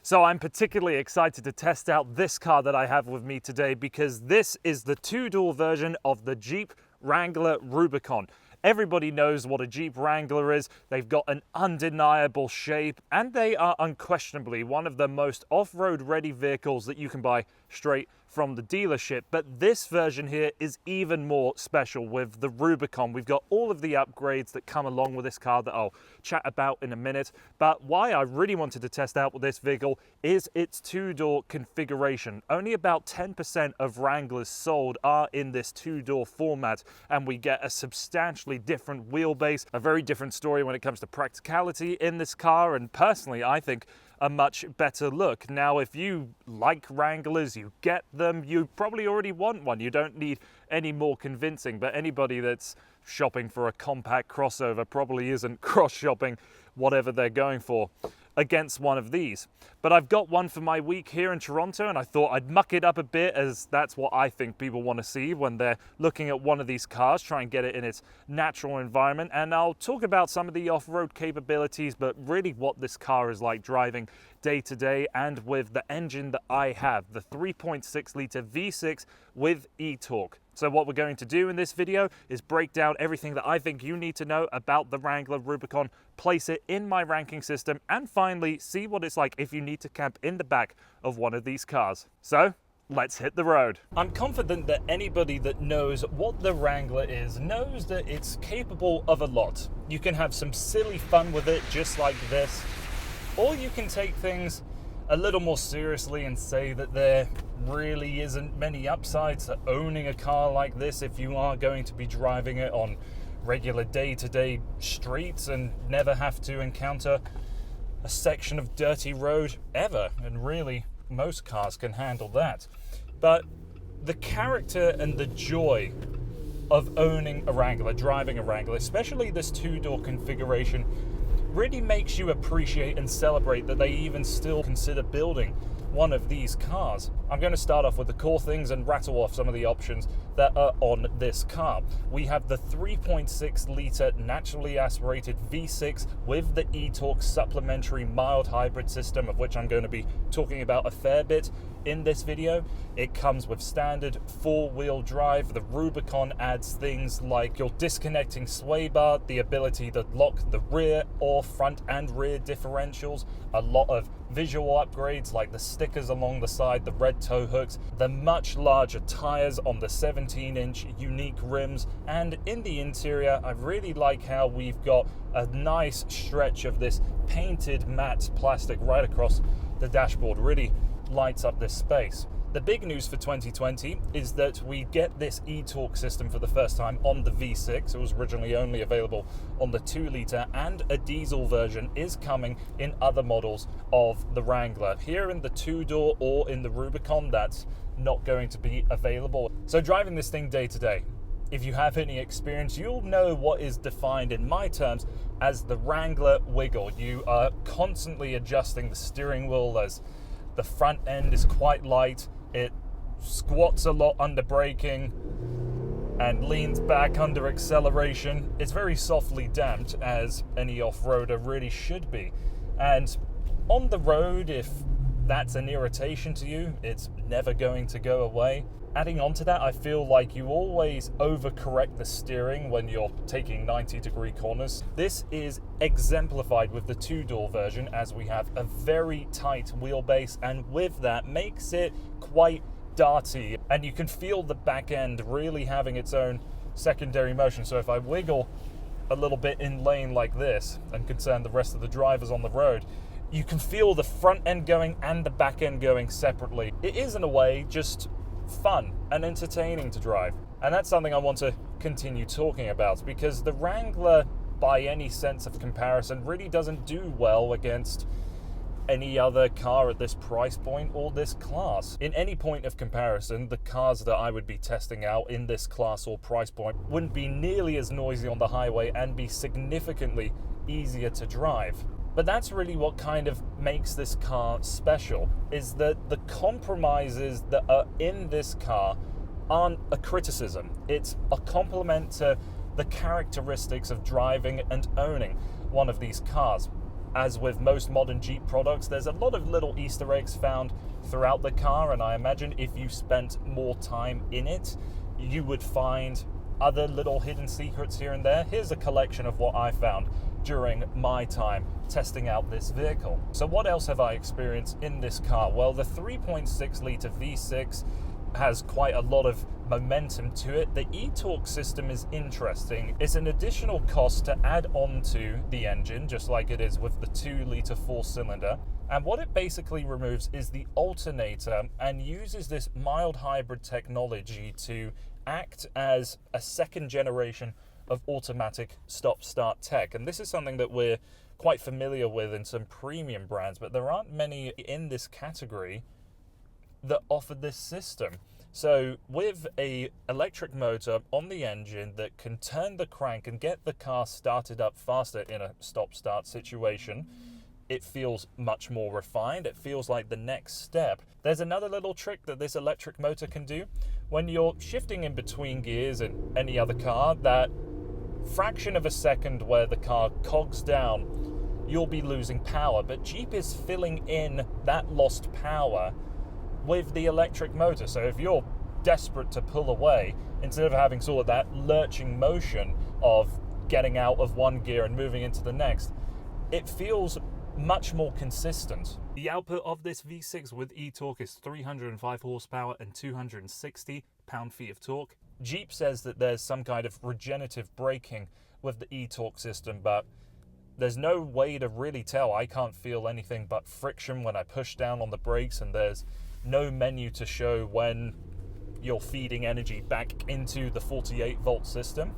So I'm particularly excited to test out this car that I have with me today because this is the two-door version of the Jeep Wrangler Rubicon. Everybody knows what a Jeep Wrangler is. They've got an undeniable shape and they are unquestionably one of the most off-road ready vehicles that you can buy straight from the dealership. But this version here is even more special with the Rubicon. We've got all of the upgrades that come along with this car that I'll chat about in a minute. But why I really wanted to test out with this vehicle is its two-door configuration. Only about 10% of Wranglers sold are in this two-door format, and we get a substantially different wheelbase, a very different story when it comes to practicality in this car, and personally I think a much better look. Now, if you like Wranglers, you get them, you probably already want one. You don't need any more convincing, but anybody that's shopping for a compact crossover probably isn't cross-shopping whatever they're going for against one of these. But I've got one for my week here in Toronto, and I thought I'd muck it up a bit, as that's what I think people want to see when they're looking at one of these cars, try and get it in its natural environment. And I'll talk about some of the off-road capabilities, but really what this car is like driving day to day, and with the engine that I have, the 3.6 litre V6 with eTorque. So what we're going to do in this video is break down everything that I think you need to know about the Wrangler Rubicon, place it in my ranking system, and finally see what it's like if you need to camp in the back of one of these cars. So let's hit the road. I'm confident that anybody that knows what the Wrangler is knows that it's capable of a lot. You can have some silly fun with it just like this, or you can take things a little more seriously and say that there really isn't many upsides to owning a car like this if you are going to be driving it on regular day-to-day streets and never have to encounter a section of dirty road ever. And really, most cars can handle that. But the character and the joy of owning a Wrangler, driving a Wrangler, especially this two-door configuration, really makes you appreciate and celebrate that they even still consider building one of these cars. I'm going to start off with the core things and rattle off some of the options that are on this car. We have the 3.6 litre naturally aspirated V6 with the eTorque supplementary mild hybrid system, of which I'm going to be talking about a fair bit in this video. It comes with standard four-wheel drive. The Rubicon adds things like your disconnecting sway bar, the ability to lock the rear or front and rear differentials, a lot of visual upgrades like the stickers along the side, the red tow hooks, the much larger tires on the 17-inch unique rims, and in the interior I really like how we've got a nice stretch of this painted matte plastic right across the dashboard. Really lights up this space. The big news for 2020 is that we get this eTorque system for the first time on the V6. It was originally only available on the 2 litre, and a diesel version is coming in other models of the Wrangler. Here in the two-door or in the Rubicon, that's not going to be available. So driving this thing day to day, if you have any experience, you'll know what is defined in my terms as the Wrangler wiggle. You are constantly adjusting the steering wheel as the front end is quite light. It squats a lot under braking and leans back under acceleration. It's very softly damped, as any off-roader really should be. And on the road, if that's an irritation to you, it's never going to go away. Adding on to that, I feel like you always overcorrect the steering when you're taking 90-degree corners. This is exemplified with the two-door version, as we have a very tight wheelbase, and with that makes it quite darty, and you can feel the back end really having its own secondary motion. So if I wiggle a little bit in lane like this and concern the rest of the drivers on the road, you can feel the front end going and the back end going separately. It is, in a way, just fun and entertaining to drive, and that's something I want to continue talking about, because the Wrangler, by any sense of comparison, really doesn't do well against any other car at this price point or this class. In any point of comparison, the cars that I would be testing out in this class or price point wouldn't be nearly as noisy on the highway and be significantly easier to drive. But that's really what kind of makes this car special, is that the compromises that are in this car aren't a criticism. It's a compliment to the characteristics of driving and owning one of these cars. as with most modern Jeep products, there's a lot of little Easter eggs found throughout the car, and I imagine if you spent more time in it, you would find other little hidden secrets here and there. Here's a collection of what I found during my time testing out this vehicle. So what else have I experienced in this car? Well, the 3.6 litre V6 has quite a lot of momentum to it. The eTorque system is interesting. It's an additional cost to add on to the engine, just like it is with the 2 litre 4-cylinder. And what it basically removes is the alternator and uses this mild hybrid technology to act as a second generation of automatic stop-start tech. And this is something that we're quite familiar with in some premium brands, but there aren't many in this category that offer this system. So with a electric motor on the engine that can turn the crank and get the car started up faster in a stop-start situation, it feels much more refined. It feels like the next step. There's another little trick that this electric motor can do. When you're shifting in between gears in any other car, that fraction of a second where the car cogs down, you'll be losing power. But Jeep is filling in that lost power with the electric motor. So if you're desperate to pull away, instead of having sort of that lurching motion of getting out of one gear and moving into the next, it feels much more consistent. The output of this V6 with eTorque is 305 horsepower and 260 pound-feet of torque. Jeep says that there's some kind of regenerative braking with the eTorque system, but there's no way to really tell. I can't feel anything but friction when I push down on the brakes, and there's no menu to show when you're feeding energy back into the 48-volt system.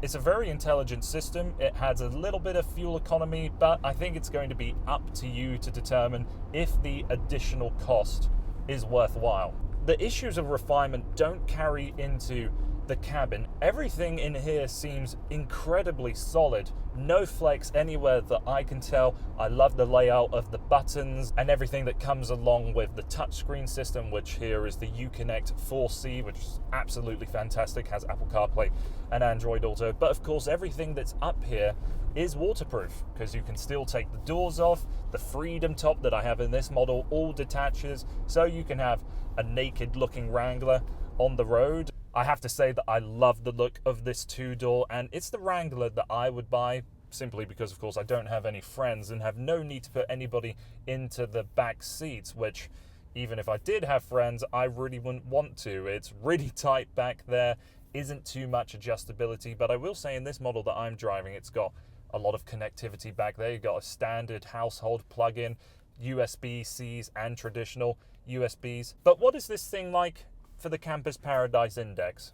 It's a very intelligent system. It has a little bit of fuel economy, but I think it's going to be up to you to determine if the additional cost is worthwhile. The issues of refinement don't carry into the cabin. Everything in here seems incredibly solid. No flex anywhere that I can tell. I love the layout of the buttons and everything that comes along with the touchscreen system, which here is the Uconnect 4C, which is absolutely fantastic, has Apple CarPlay and Android Auto. But of course, everything that's up here is waterproof because you can still take the doors off. The Freedom top that I have in this model all detaches, so you can have a naked looking Wrangler on the road. I have to say that I love the look of this two-door, and it's the Wrangler that I would buy simply because, of course, I don't have any friends and have no need to put anybody into the back seats, which, even if I did have friends, I really wouldn't want to. It's really tight back there, isn't too much adjustability, but I will say in this model that I'm driving, it's got a lot of connectivity back there. You've got a standard household plug-in, USB-Cs and traditional USBs. But what is this thing like for the Campus Paradise Index?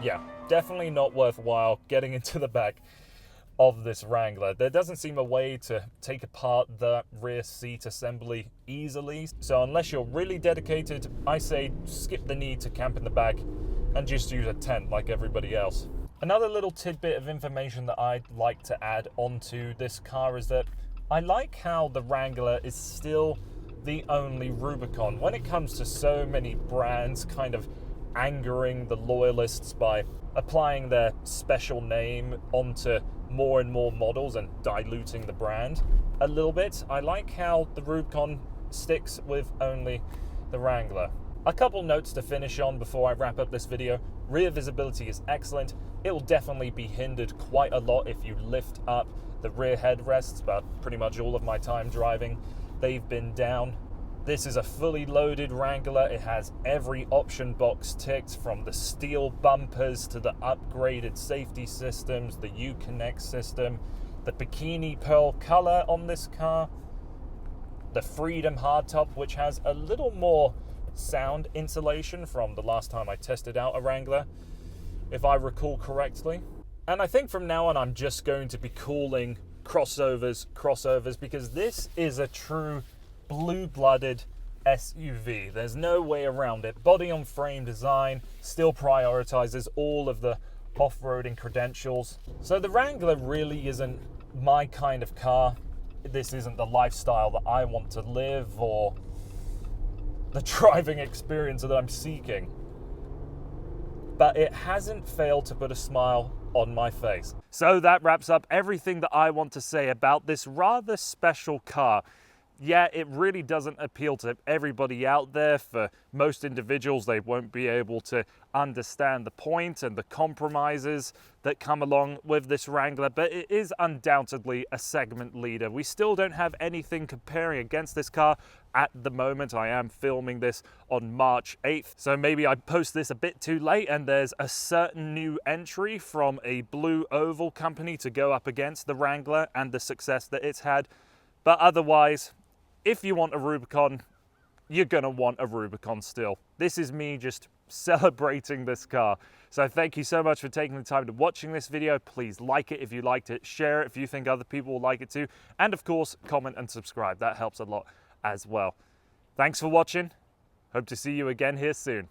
Yeah, definitely not worthwhile getting into the back of this Wrangler. There doesn't seem a way to take apart the rear seat assembly easily, so unless you're really dedicated, I say skip the need to camp in the back and just use a tent like everybody else. Another little tidbit of information that I'd like to add onto this car is that I like how the Wrangler is still the only Rubicon. When it comes to so many brands kind of angering the loyalists by applying their special name onto more and more models and diluting the brand a little bit, I like how the Rubicon sticks with only the Wrangler. A couple notes to finish on before I wrap up this video. Rear visibility is excellent. It will definitely be hindered quite a lot if you lift up the rear headrests, but pretty much all of my time driving, they've been down. This is a fully loaded Wrangler. It has every option box ticked, from the steel bumpers to the upgraded safety systems, the Uconnect system, the bikini pearl color on this car, the Freedom hardtop, which has a little more sound insulation from the last time I tested out a Wrangler, if I recall correctly. And I think from now on I'm just going to be calling crossovers because this is a true blue-blooded SUV. There's no way around it. Body-on-frame design still prioritizes all of the off-roading credentials. So the Wrangler really isn't my kind of car. this isn't the lifestyle that I want to live or the driving experience that I'm seeking. But it hasn't failed to put a smile on my face. So that wraps up everything that I want to say about this rather special car. Yeah, it really doesn't appeal to everybody out there. For most individuals, they won't be able to understand the point and the compromises that come along with this Wrangler, but it is undoubtedly a segment leader. We still don't have anything comparing against this car at the moment. I am filming this on March 8th, so maybe I post this a bit too late and there's a certain new entry from a blue oval company to go up against the Wrangler and the success that it's had. But otherwise, if you want a Rubicon, you're gonna want a Rubicon still. This is me just celebrating this car. So thank you so much for taking the time to watching this video. Please like it if you liked it, share it if you think other people will like it too, and of course, comment and subscribe. That helps a lot as well. Thanks for watching. Hope to see you again here soon.